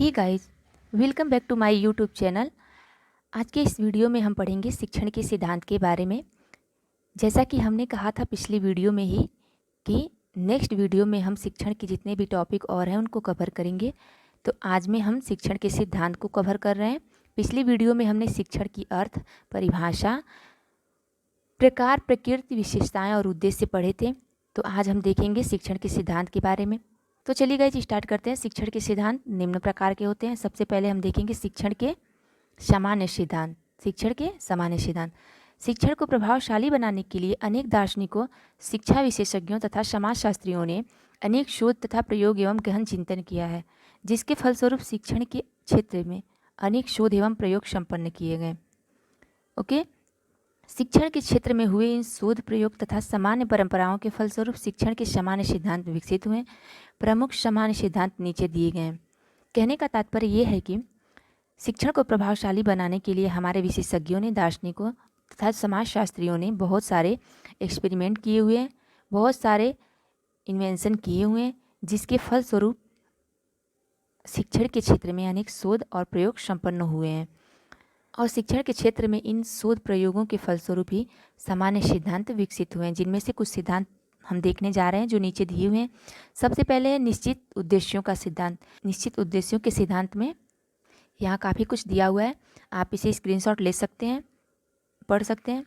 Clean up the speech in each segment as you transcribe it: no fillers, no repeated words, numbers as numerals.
Hey guys, welcome back to my YouTube channel. आज के इस वीडियो में हम पढ़ेंगे शिक्षण के सिद्धांत के बारे में। जैसा कि हमने कहा था पिछली वीडियो में ही कि नेक्स्ट वीडियो में हम शिक्षण के जितने भी टॉपिक और हैं उनको कवर करेंगे। तो आज में हम शिक्षण के सिद्धांत को कवर कर रहे हैं। पिछली वीडियो में हमने शिक्षण की अर्थ, परिभाषा, प्रकार, प्रकृति, विशेषताएँ और उद्देश्य पढ़े थे। तो आज हम देखेंगे शिक्षण के सिद्धांत के बारे में। तो चलिए गाइस स्टार्ट करते हैं। शिक्षण के सिद्धांत निम्न प्रकार के होते हैं। सबसे पहले हम देखेंगे शिक्षण के सामान्य सिद्धांत। शिक्षण के सामान्य सिद्धांत शिक्षण को प्रभावशाली बनाने के लिए अनेक दार्शनिकों, शिक्षा विशेषज्ञों तथा समाजशास्त्रियों ने अनेक शोध तथा प्रयोग एवं गहन चिंतन किया है, जिसके फलस्वरूप शिक्षण के क्षेत्र में अनेक शोध एवं प्रयोग संपन्न किए गए। ओके, शिक्षण के क्षेत्र में हुए इन शोध, प्रयोग तथा सामान्य परंपराओं के फलस्वरूप शिक्षण के सामान्य सिद्धांत विकसित हुए। प्रमुख सामान्य सिद्धांत नीचे दिए गए हैं। कहने का तात्पर्य यह है कि शिक्षण को प्रभावशाली बनाने के लिए हमारे विशेषज्ञों ने, दार्शनिकों तथा समाजशास्त्रियों ने बहुत सारे एक्सपेरिमेंट किए हुए हैं, बहुत सारे इन्वेंशन किए हुए हैं, जिसके फलस्वरूप शिक्षण के क्षेत्र में अनेक शोध और प्रयोग संपन्न हुए हैं। और शिक्षण के क्षेत्र में इन शोध प्रयोगों के फलस्वरूप ही सामान्य सिद्धांत विकसित हुए हैं, जिनमें से कुछ सिद्धांत हम देखने जा रहे हैं जो नीचे दिए हुए हैं। सबसे पहले है निश्चित उद्देश्यों का सिद्धांत। निश्चित उद्देश्यों के सिद्धांत में यहाँ काफ़ी कुछ दिया हुआ है, आप इसे स्क्रीनशॉट ले सकते हैं, पढ़ सकते हैं।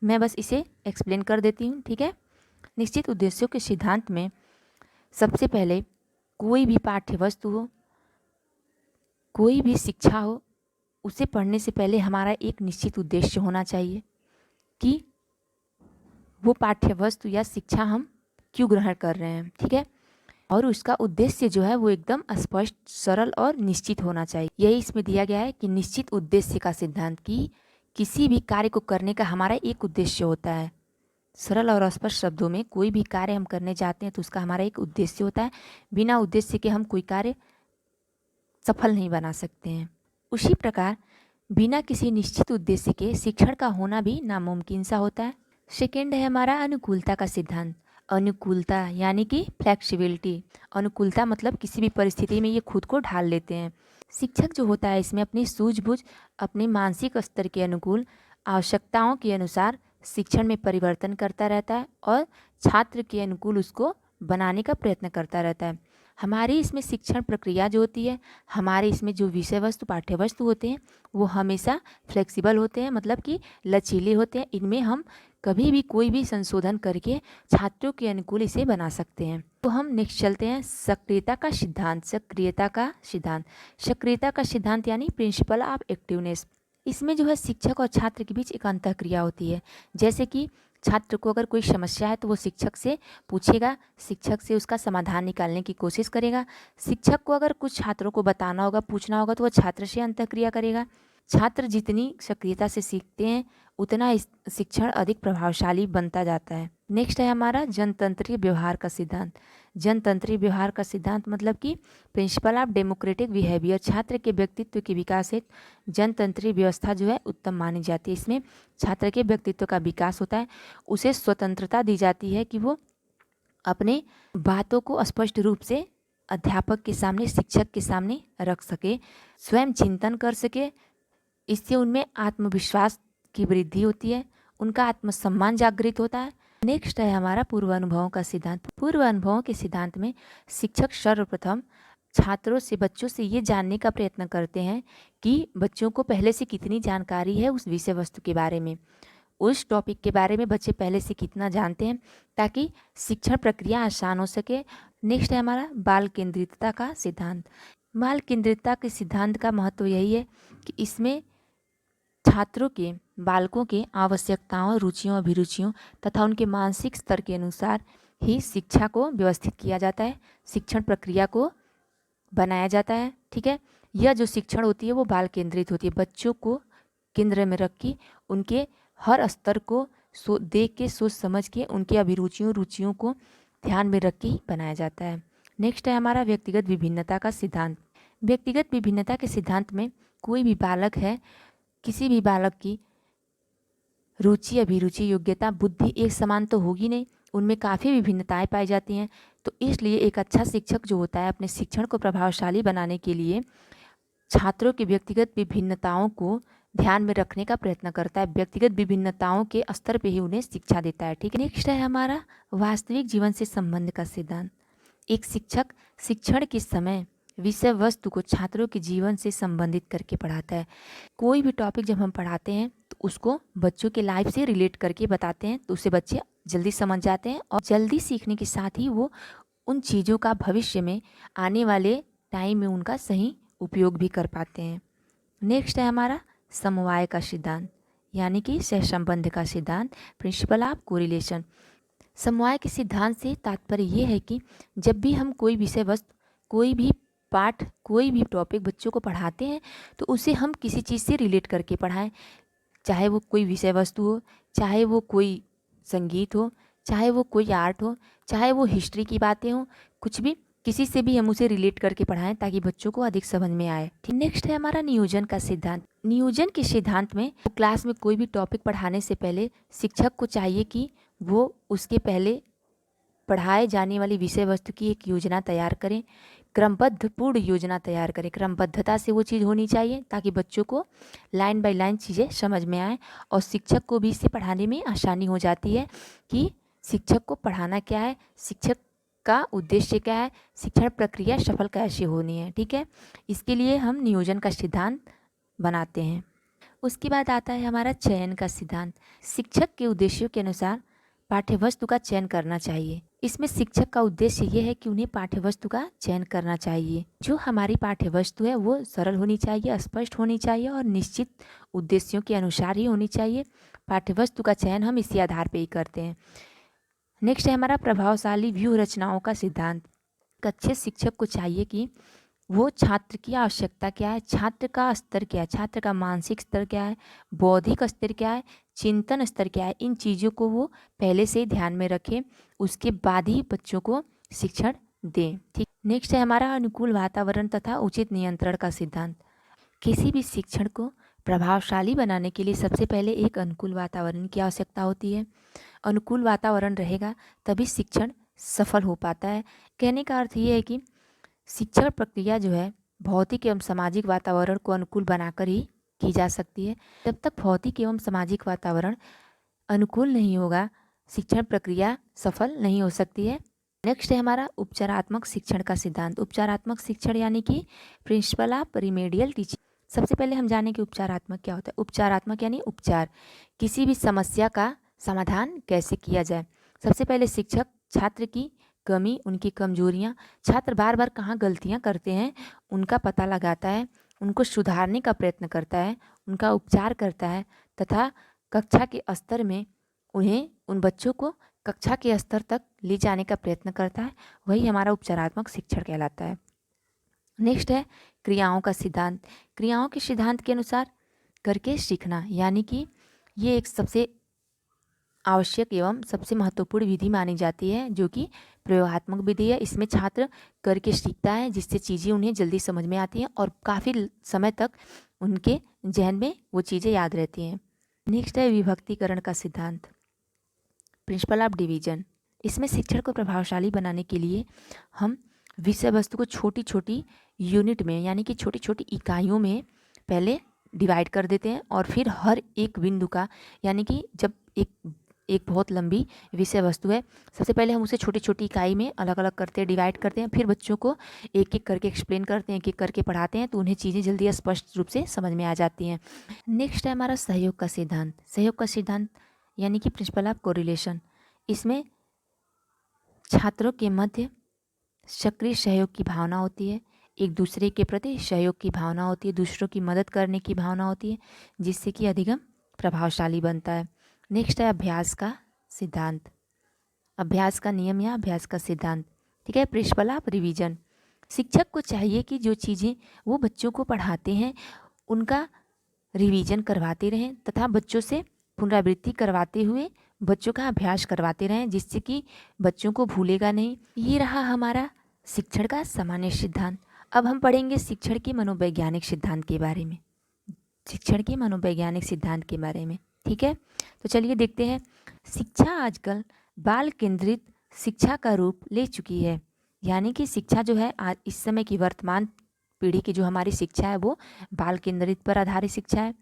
मैं बस इसे एक्सप्लेन कर देती हूँ, ठीक है। निश्चित उद्देश्यों के सिद्धांत में सबसे पहले कोई भी पाठ्य वस्तु हो, कोई भी शिक्षा हो, उसे पढ़ने से पहले हमारा एक निश्चित उद्देश्य होना चाहिए कि वो पाठ्य वस्तु या शिक्षा हम क्यों ग्रहण कर रहे हैं, ठीक है। और उसका उद्देश्य जो है वो एकदम स्पष्ट, सरल और निश्चित होना चाहिए। यही इसमें दिया गया है कि निश्चित उद्देश्य का सिद्धांत, कि किसी भी कार्य को करने का हमारा एक उद्देश्य होता है। सरल और स्पष्ट शब्दों में, कोई भी कार्य हम करने जाते हैं तो उसका हमारा एक उद्देश्य होता है। बिना उद्देश्य के हम कोई कार्य सफल नहीं बना सकते हैं। उसी प्रकार बिना किसी निश्चित उद्देश्य के शिक्षण का होना भी नामुमकिन सा होता है। सेकेंड है हमारा अनुकूलता का सिद्धांत। अनुकूलता यानी कि फ्लेक्सिबिलिटी। अनुकूलता मतलब किसी भी परिस्थिति में ये खुद को ढाल लेते हैं। शिक्षक जो होता है इसमें अपनी सूझबूझ, अपने मानसिक स्तर के अनुकूल, आवश्यकताओं के अनुसार शिक्षण में परिवर्तन करता रहता है और छात्र के अनुकूल उसको बनाने का प्रयत्न करता रहता है। हमारी इसमें शिक्षण प्रक्रिया जो होती है, हमारे इसमें जो विषय वस्तु, पाठ्य वस्तु होते हैं, वो हमेशा फ्लेक्सिबल होते हैं, मतलब कि लचीले होते हैं। इनमें हम कभी भी कोई भी संशोधन करके छात्रों के अनुकूल इसे बना सकते हैं। तो हम नेक्स्ट चलते हैं सक्रियता का सिद्धांत। सक्रियता का सिद्धांत। सक्रियता का सिद्धांत यानी प्रिंसिपल ऑफ एक्टिवनेस। इसमें जो है शिक्षक और छात्र के बीच एक अंतःक्रिया होती है। जैसे कि छात्र को अगर कोई समस्या है तो वो शिक्षक से पूछेगा, शिक्षक से उसका समाधान निकालने की कोशिश करेगा। शिक्षक को अगर कुछ छात्रों को बताना होगा, पूछना होगा, तो वह छात्र से अंतःक्रिया करेगा। छात्र जितनी सक्रियता से सीखते हैं उतना इस शिक्षण अधिक प्रभावशाली बनता जाता है। नेक्स्ट है हमारा जनतंत्रीय व्यवहार का सिद्धांत। जनतंत्रीय व्यवहार का सिद्धांत मतलब कि प्रिंसिपल ऑफ डेमोक्रेटिक बिहेवियर। छात्र के व्यक्तित्व के विकास हेतु जनतंत्रीय व्यवस्था जो है उत्तम मानी जाती है। इसमें छात्र के व्यक्तित्व का विकास होता है, उसे स्वतंत्रता दी जाती है कि वो अपने बातों को स्पष्ट रूप से अध्यापक के सामने, शिक्षक के सामने रख सके, स्वयं चिंतन कर सके। इससे उनमें आत्मविश्वास की वृद्धि होती है, उनका आत्मसम्मान जागृत होता है। नेक्स्ट है हमारा पूर्वानुभवों का सिद्धांत। पूर्वानुभवों के सिद्धांत में शिक्षक सर्वप्रथम छात्रों से, बच्चों से ये जानने का प्रयत्न करते हैं कि बच्चों को पहले से कितनी जानकारी है उस विषय वस्तु के बारे में, उस टॉपिक के बारे में बच्चे पहले से कितना जानते हैं, ताकि शिक्षण प्रक्रिया आसान हो सके। नेक्स्ट है हमारा बाल केंद्रितता का सिद्धांत। बाल केंद्रितता के सिद्धांत का महत्व यही है कि इसमें छात्रों के, बालकों के आवश्यकताओं, रुचियों, अभिरुचियों तथा उनके मानसिक स्तर के अनुसार ही शिक्षा को व्यवस्थित किया जाता है, शिक्षण प्रक्रिया को बनाया जाता है, ठीक है। यह जो शिक्षण होती है वो बाल केंद्रित होती है। बच्चों को केंद्र में रख के उनके हर स्तर को देख के, सोच समझ के, उनके अभिरुचियों, रुचियों को ध्यान में रख के ही बनाया जाता है। नेक्स्ट है हमारा व्यक्तिगत विभिन्नता का सिद्धांत। व्यक्तिगत विभिन्नता के सिद्धांत में कोई भी बालक है, किसी भी बालक की रुचि, अभिरुचि, योग्यता, बुद्धि एक समान तो होगी नहीं, उनमें काफ़ी विभिन्नताएं पाई जाती हैं। तो इसलिए एक अच्छा शिक्षक जो होता है अपने शिक्षण को प्रभावशाली बनाने के लिए छात्रों की व्यक्तिगत विभिन्नताओं को ध्यान में रखने का प्रयत्न करता है, व्यक्तिगत विभिन्नताओं के स्तर पे ही उन्हें शिक्षा देता है। ठीक है, नेक्स्ट है हमारा वास्तविक जीवन से संबंध का सिद्धांत। एक शिक्षक शिक्षण के समय विषय वस्तु को छात्रों के जीवन से संबंधित करके पढ़ाता है। कोई भी टॉपिक जब हम पढ़ाते हैं तो उसको बच्चों के लाइफ से रिलेट करके बताते हैं, तो उससे बच्चे जल्दी समझ जाते हैं और जल्दी सीखने के साथ ही वो उन चीज़ों का भविष्य में आने वाले टाइम में उनका सही उपयोग भी कर पाते हैं। नेक्स्ट है हमारा समवाय का सिद्धांत, यानी कि सहसंबंध का सिद्धांत, प्रिंसिपल ऑफ कोरिलेशन। समवाय के सिद्धांत से तात्पर्य ये है कि जब भी हम कोई विषय वस्तु, कोई भी पाठ, कोई भी टॉपिक बच्चों को पढ़ाते हैं तो उसे हम किसी चीज़ से रिलेट करके पढ़ाएं, चाहे वो कोई विषय वस्तु हो, चाहे वो कोई संगीत हो, चाहे वो कोई आर्ट हो, चाहे वो हिस्ट्री की बातें हो, कुछ भी, किसी से भी हम उसे रिलेट करके पढ़ाएं ताकि बच्चों को अधिक समझ में आए। ठीक, नेक्स्ट है हमारा नियोजन का सिद्धांत। नियोजन के सिद्धांत में क्लास में कोई भी टॉपिक पढ़ाने से पहले शिक्षक को चाहिए कि वो उसके पहले पढ़ाए जाने वाली विषय वस्तु की एक योजना तैयार करें, क्रमबद्ध पूर्ण योजना तैयार करें। क्रमबद्धता से वो चीज़ होनी चाहिए ताकि बच्चों को लाइन बाय लाइन चीज़ें समझ में आए और शिक्षक को भी इसे पढ़ाने में आसानी हो जाती है कि शिक्षक को पढ़ाना क्या है, शिक्षक का उद्देश्य क्या है, शिक्षण प्रक्रिया सफल कैसे होनी है। ठीक है, इसके लिए हम नियोजन का सिद्धांत बनाते हैं। उसके बाद आता है हमारा चयन का सिद्धांत। शिक्षक के उद्देश्यों के अनुसार पाठ्यवस्तु का चयन करना चाहिए। इसमें शिक्षक का उद्देश्य ये है कि उन्हें पाठ्यवस्तु का चयन करना चाहिए। जो हमारी पाठ्यवस्तु है वो सरल होनी चाहिए, स्पष्ट होनी चाहिए और निश्चित उद्देश्यों के अनुसार ही होनी चाहिए। पाठ्यवस्तु का चयन हम इसी आधार पर ही करते हैं। नेक्स्ट है हमारा प्रभावशाली व्यूह रचनाओं का सिद्धांत। एक अच्छे शिक्षक को चाहिए कि वो छात्र की आवश्यकता क्या है, छात्र का स्तर क्या है, छात्र का मानसिक स्तर क्या है, बौद्धिक स्तर क्या है, चिंतन स्तर क्या है, इन चीज़ों को वो पहले से ध्यान में रखें, उसके बाद ही बच्चों को शिक्षण दें। ठीक, नेक्स्ट है हमारा अनुकूल वातावरण तथा उचित नियंत्रण का सिद्धांत। किसी भी शिक्षण को प्रभावशाली बनाने के लिए सबसे पहले एक अनुकूल वातावरण की आवश्यकता होती है। अनुकूल वातावरण रहेगा तभी शिक्षण सफल हो पाता है। कहने का अर्थ ये है कि शिक्षण प्रक्रिया जो है भौतिक एवं सामाजिक वातावरण को अनुकूल बनाकर ही की जा सकती है। जब तक भौतिक एवं सामाजिक वातावरण अनुकूल नहीं होगा, शिक्षण प्रक्रिया सफल नहीं हो सकती है। नेक्स्ट है हमारा उपचारात्मक शिक्षण का सिद्धांत। उपचारात्मक शिक्षण यानी कि प्रिंसिपल ऑफ रिमेडियल टीचिंग। सबसे पहले हम जानें कि उपचारात्मक क्या होता है। उपचारात्मक यानी उपचार, किसी भी समस्या का समाधान कैसे किया जाए। सबसे पहले शिक्षक छात्र की कमी, उनकी कमजोरियां, छात्र बार बार कहाँ गलतियां करते हैं उनका पता लगाता है, उनको सुधारने का प्रयत्न करता है, उनका उपचार करता है तथा कक्षा के स्तर में उन्हें, उन बच्चों को कक्षा के स्तर तक ले जाने का प्रयत्न करता है। वही हमारा उपचारात्मक शिक्षण कहलाता है। नेक्स्ट है क्रियाओं का सिद्धांत। क्रियाओं के सिद्धांत के अनुसार करके सीखना, यानी कि ये एक सबसे आवश्यक एवं सबसे महत्वपूर्ण विधि मानी जाती है जो कि प्रयोगात्मक विधि है। इसमें छात्र करके सीखता है जिससे चीज़ें उन्हें जल्दी समझ में आती हैं और काफ़ी समय तक उनके जहन में वो चीज़ें याद रहती हैं। नेक्स्ट है विभक्तिकरण का सिद्धांत, प्रिंसिपल ऑफ डिवीजन। इसमें शिक्षण को प्रभावशाली बनाने के लिए हम विषय वस्तु को छोटी छोटी यूनिट में, यानी कि छोटी छोटी इकाइयों में पहले डिवाइड कर देते हैं और फिर हर एक बिंदु का, यानी कि जब एक बहुत लंबी विषय वस्तु है, सबसे पहले हम उसे छोटी छोटी इकाई में अलग अलग करते हैं, डिवाइड करते हैं, फिर बच्चों को एक एक करके एक्सप्लेन करते हैं, एक एक करके पढ़ाते हैं, तो उन्हें चीज़ें जल्दी स्पष्ट रूप से समझ में आ जाती हैं। नेक्स्ट है हमारा सहयोग का सिद्धांत। सहयोग का सिद्धांत यानी कि प्रिंसिपल ऑफ कोरिलेशन। इसमें छात्रों के मध्य सक्रिय सहयोग की भावना होती है, एक दूसरे के प्रति सहयोग की भावना होती है, दूसरों की मदद करने की भावना होती है, जिससे कि अधिगम प्रभावशाली बनता है। नेक्स्ट है अभ्यास का सिद्धांत, अभ्यास का नियम या अभ्यास का सिद्धांत। ठीक है, प्रिंसिपल ऑफ रिवीजन। शिक्षक को चाहिए कि जो चीज़ें वो बच्चों को पढ़ाते हैं उनका रिवीजन करवाते रहें तथा बच्चों से पुनरावृत्ति करवाते हुए बच्चों का अभ्यास करवाते रहें, जिससे कि बच्चों को भूलेगा नहीं। ये रहा हमारा शिक्षण का सामान्य सिद्धांत। अब हम पढ़ेंगे शिक्षण के मनोवैज्ञानिक सिद्धांत के बारे में, शिक्षण के मनोवैज्ञानिक सिद्धांत के बारे में। ठीक है, तो चलिए देखते हैं। शिक्षा आजकल बाल केंद्रित शिक्षा का रूप ले चुकी है। यानी कि शिक्षा जो है आज इस समय की वर्तमान पीढ़ी की जो हमारी शिक्षा है वो बाल केंद्रित पर आधारित शिक्षा है।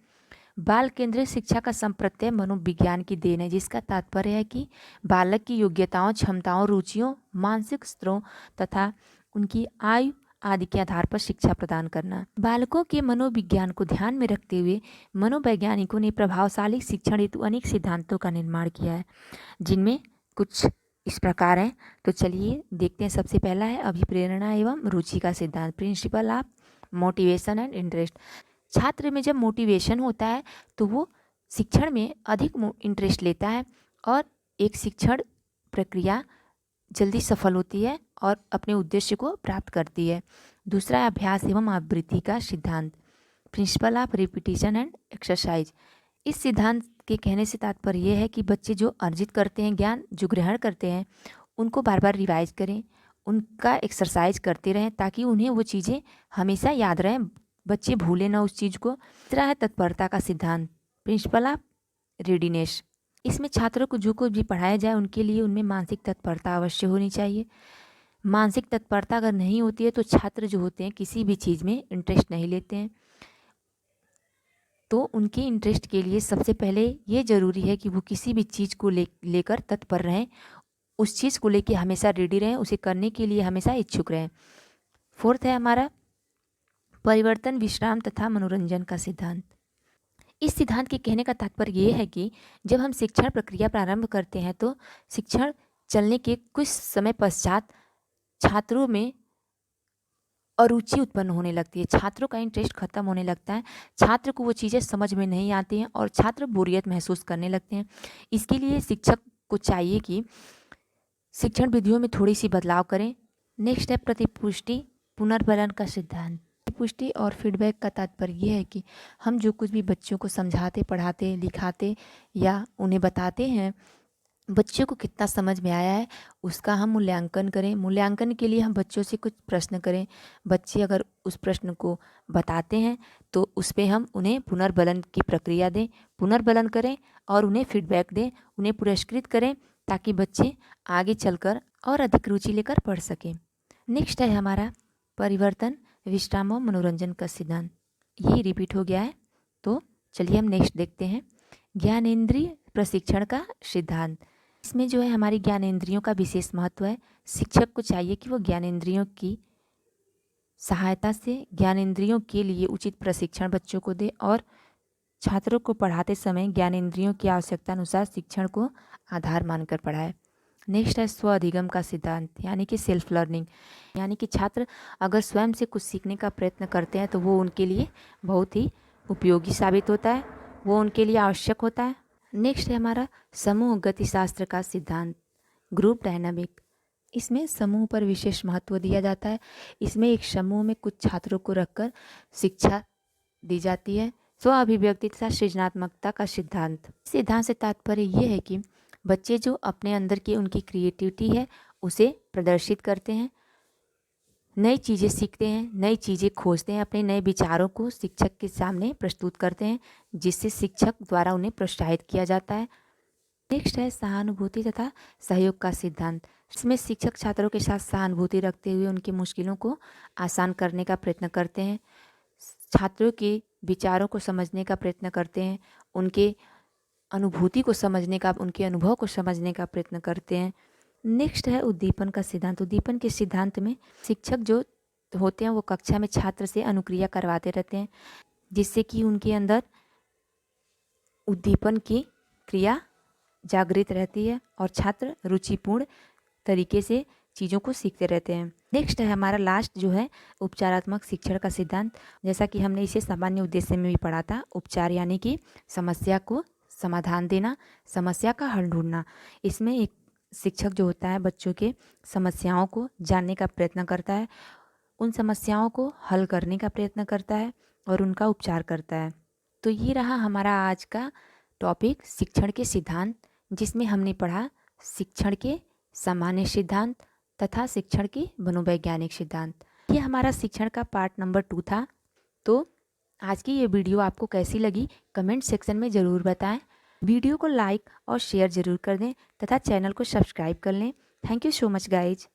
बाल केंद्रित शिक्षा का संप्रत्यय मनोविज्ञान की देन है, जिसका तात्पर्य है कि बालक की योग्यताओं, क्षमताओं, रुचियों, मानसिक स्तरों तथा उनकी आयु आदि के आधार पर शिक्षा प्रदान करना। बालकों के मनोविज्ञान को ध्यान में रखते हुए मनोवैज्ञानिकों ने प्रभावशाली शिक्षण हेतु अनेक सिद्धांतों का निर्माण किया है, जिनमें कुछ इस प्रकार है। तो चलिए देखते हैं। सबसे पहला है अभिप्रेरणा एवं रुचि का सिद्धांत, principle of motivation and interest. छात्र में जब मोटिवेशन होता है तो वो शिक्षण में अधिक इंटरेस्ट लेता है और एक शिक्षण प्रक्रिया जल्दी सफल होती है और अपने उद्देश्य को प्राप्त करती है। दूसरा है अभ्यास एवं आवृत्ति का सिद्धांत, principle of repetition and exercise. इस सिद्धांत के कहने से तात्पर्य यह है कि बच्चे जो अर्जित करते हैं, ज्ञान जो ग्रहण करते हैं, उनको बार बार रिवाइज करें, उनका एक्सरसाइज करते रहें ताकि उन्हें वो चीज़ें हमेशा याद रहें, बच्चे भूलें ना उस चीज़ को। तीसरा है तत्परता का सिद्धांत, प्रिंसिपल ऑफ रेडीनेस। इसमें छात्रों को जो कुछ भी पढ़ाया जाए उनके लिए उनमें मानसिक तत्परता अवश्य होनी चाहिए। मानसिक तत्परता अगर नहीं होती है तो छात्र जो होते हैं किसी भी चीज़ में इंटरेस्ट नहीं लेते हैं। तो उनके इंटरेस्ट के लिए सबसे पहले ये ज़रूरी है कि वो किसी भी चीज़ को लेकर तत्पर रहें, उस चीज़ को लेकर हमेशा रेडी रहें, उसे करने के लिए हमेशा इच्छुक रहें। फोर्थ है हमारा परिवर्तन, विश्राम तथा मनोरंजन का सिद्धांत। इस सिद्धांत के कहने का तात्पर्य ये है कि जब हम शिक्षण प्रक्रिया प्रारंभ करते हैं तो शिक्षण चलने के कुछ समय पश्चात छात्रों में अरुचि उत्पन्न होने लगती है, छात्रों का इंटरेस्ट खत्म होने लगता है, छात्र को वो चीज़ें समझ में नहीं आती हैं और छात्र बोरियत महसूस करने लगते हैं। इसके लिए शिक्षक को चाहिए कि शिक्षण विधियों में थोड़ी सी बदलाव करें। नेक्स्ट है प्रतिपुष्टि पुनर्बलन का सिद्धांत। पुष्टि और फीडबैक का तात्पर्य यह है कि हम जो कुछ भी बच्चों को समझाते, पढ़ाते, लिखाते या उन्हें बताते हैं, बच्चों को कितना समझ में आया है उसका हम मूल्यांकन करें। मूल्यांकन के लिए हम बच्चों से कुछ प्रश्न करें। बच्चे अगर उस प्रश्न को बताते हैं तो उस पर हम उन्हें पुनर्बलन की प्रक्रिया दें, पुनर्बलन करें और उन्हें फीडबैक दें, उन्हें पुरस्कृत करें ताकि बच्चे आगे चलकर और अधिक रुचि लेकर पढ़ सकें। नेक्स्ट है हमारा परिवर्तन, विश्राम और मनोरंजन का सिद्धांत। ये रिपीट हो गया है तो चलिए हम नेक्स्ट देखते हैं। ज्ञानेंद्रिय प्रशिक्षण का सिद्धांत। इसमें जो है हमारी ज्ञानेंद्रियों का विशेष महत्व है। शिक्षक को चाहिए कि वो ज्ञानेंद्रियों की सहायता से ज्ञानेंद्रियों के लिए उचित प्रशिक्षण बच्चों को दे और छात्रों को पढ़ाते समय ज्ञानेंद्रियों की आवश्यकता अनुसार शिक्षण को आधार मानकर पढ़ाए। नेक्स्ट है स्व अधिगम का सिद्धांत, यानी कि सेल्फ लर्निंग। यानी कि छात्र अगर स्वयं से कुछ सीखने का प्रयत्न करते हैं तो वो उनके लिए बहुत ही उपयोगी साबित होता है, वो उनके लिए आवश्यक होता है। नेक्स्ट है हमारा समूह गतिशास्त्र का सिद्धांत, ग्रुप डायनामिक। इसमें समूह पर विशेष महत्व दिया जाता है। इसमें एक समूह में कुछ छात्रों को रखकर शिक्षा दी जाती है। स्व अभिव्यक्ति तथा सृजनात्मकता का सिद्धांत। सिद्धांत से तात्पर्य ये है कि बच्चे जो अपने अंदर की उनकी क्रिएटिविटी है उसे प्रदर्शित करते हैं, नई चीज़ें सीखते हैं, नई चीज़ें खोजते हैं, अपने नए विचारों को शिक्षक के सामने प्रस्तुत करते हैं, जिससे शिक्षक द्वारा उन्हें प्रोत्साहित किया जाता है। नेक्स्ट है सहानुभूति तथा सहयोग का सिद्धांत। इसमें शिक्षक छात्रों के साथ सहानुभूति रखते हुए उनकी मुश्किलों को आसान करने का प्रयत्न करते हैं, छात्रों के विचारों को समझने का प्रयत्न करते हैं, उनके अनुभूति को समझने का, उनके अनुभव को समझने का प्रयत्न करते हैं। नेक्स्ट है उद्दीपन का सिद्धांत। उद्दीपन के सिद्धांत में शिक्षक जो होते हैं वो कक्षा में छात्र से अनुक्रिया करवाते रहते हैं, जिससे कि उनके अंदर उद्दीपन की क्रिया जागृत रहती है और छात्र रुचिपूर्ण तरीके से चीज़ों को सीखते रहते हैं। नेक्स्ट है हमारा लास्ट जो है उपचारात्मक शिक्षण का सिद्धांत। जैसा कि हमने इसे सामान्य उद्देश्य में भी पढ़ा था, उपचार यानी कि समस्या को समाधान देना, समस्या का हल ढूंढना। इसमें एक शिक्षक जो होता है बच्चों के समस्याओं को जानने का प्रयत्न करता है, उन समस्याओं को हल करने का प्रयत्न करता है और उनका उपचार करता है। तो ये रहा हमारा आज का टॉपिक शिक्षण के सिद्धांत, जिसमें हमने पढ़ा शिक्षण के सामान्य सिद्धांत तथा शिक्षण के मनोवैज्ञानिक सिद्धांत। ये हमारा शिक्षण का पार्ट नंबर 2 था। तो आज की ये वीडियो आपको कैसी लगी कमेंट सेक्शन में ज़रूर बताएं। वीडियो को लाइक और शेयर ज़रूर कर दें तथा चैनल को सब्सक्राइब कर लें thank you so much guys.